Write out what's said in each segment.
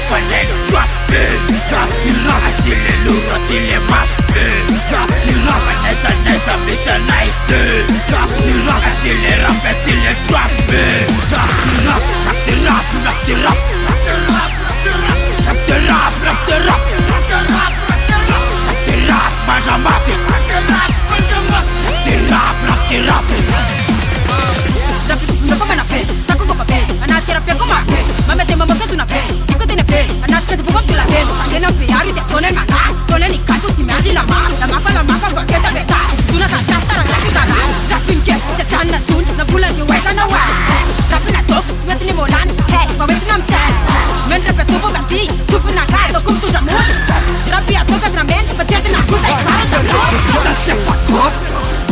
falei drop drop the rap atile luro atile mas drop the rap nessa missa night drop the rap atile drop drop the rap rap the rap rap the rap rap the rap rap the rap rap the rap rap the rap rap the rap majamati rap the rap majamati rap the rap Não come na pé, saco com papel, ana terapia com a pé, mama tem mama que tu na pé, fico tem na pé, ana que tu pode pela pé, aí na pé, aí te tone na na, tone ni cato te me la maca vai que tá beta, tu na tanta stara na fica lá, rapping que te chana tune, na pula de wesa na wa, rapping na top, tu met ni molan, hey, pa wet nam tal, men repeto com gati, sufu na kai, to como tu já muda, rapia toca na mente, pa te na puta e para da Isa te fakop,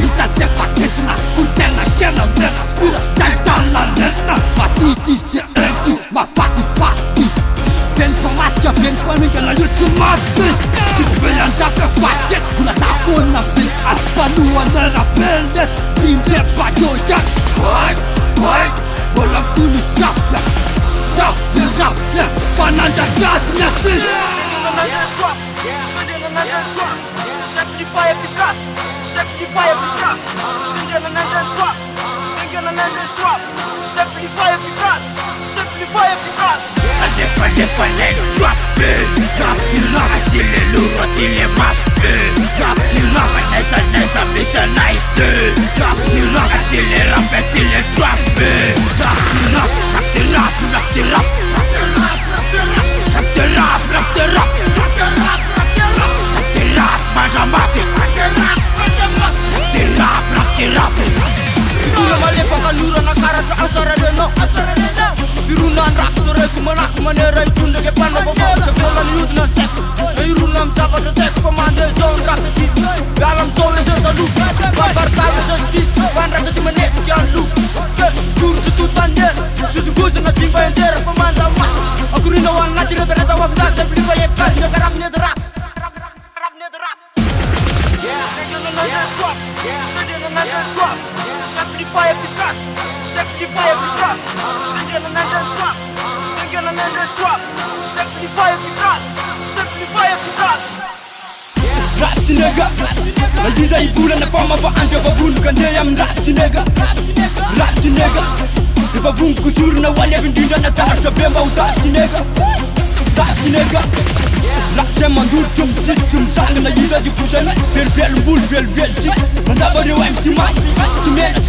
isa te fatetna, kuntena kena mena skura, jantala nena, matitis te entis, ma fati, ben pamatka, ben paminga na jutsu mati, tipvejan dapia fatet, kuna tapuna fil, aspanua nera peldes, simse pajoja, hoi, bolam tuni kapia, rapia, pananda gas neti. Simplify every drop, simplify every drop. Then another drop, then another drop. Simplify every drop, simplify every drop. Falei drop drop the rap atile luro atile mas drop the rap nessa missa night drop the rap atile drop drop the rap rap the rap rap the rap rap the rap rap the rap rap the rap rap the rap rap the rap rap the rap majamati rap the rap majamati rap the rap Firuna malefa kalura na karatu asara deno Firuna raptore kumana kumanera itunda ke pano bobo Chevrola ni yudna sek Iruna msaka to sek Famande zone rapeti Galam zone se salu Barbar tawe se sti Van rapeti manesi kian lu Jur situ tande Susu gusi na jimba enjera Famanda ma Akurina wan lati rata rata wafda Simplify ye plus Nega rap ne the rap Rap ne the rap Simplify every drop, simplify every drop. Then another drop, then another drop. Simplify every drop, simplify every drop. Rap the nigga, na jiza ibula na fama ba ande babun kande yam rap the nigga, rap the nigga. The babun kusur na wane bindinda na zar to bemba utas the nigga, utas the nigga. Rap the mandur chum tit chum sang na jiza di kujana, vel bul vel tit. Manda bari wa MC mat, chimena.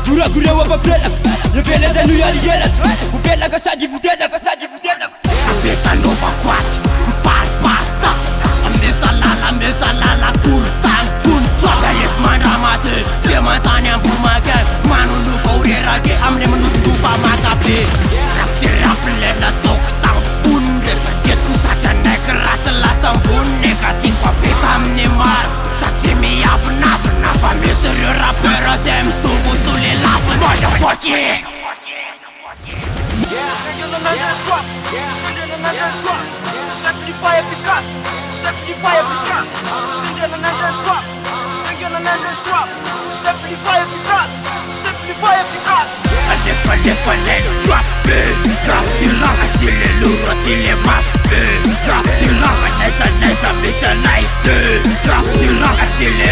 Gura wa papela, le beleza nu yali yela. Vupela kasadi vudela. Cabeça nova quase, pasta. A mesa lala kurtan Joga eles manda mate, se mantanya pumaka. Manu nu faurera ke amne manu tupa makape. Rap de rap lena tok tang punde. Sajet ku saja nekrat lasam bun negatif pa petam ne mar. Satsimi avna Misery rapper sem tubu sule lafu motherfucker. Then another drop, then another drop. Simplify every drop, simplify every drop. Then another drop, then another drop. Simplify every drop, simplify every drop. Falei drop drop the rap atile luro atile mas drop the rap nessa missa night drop the rap atile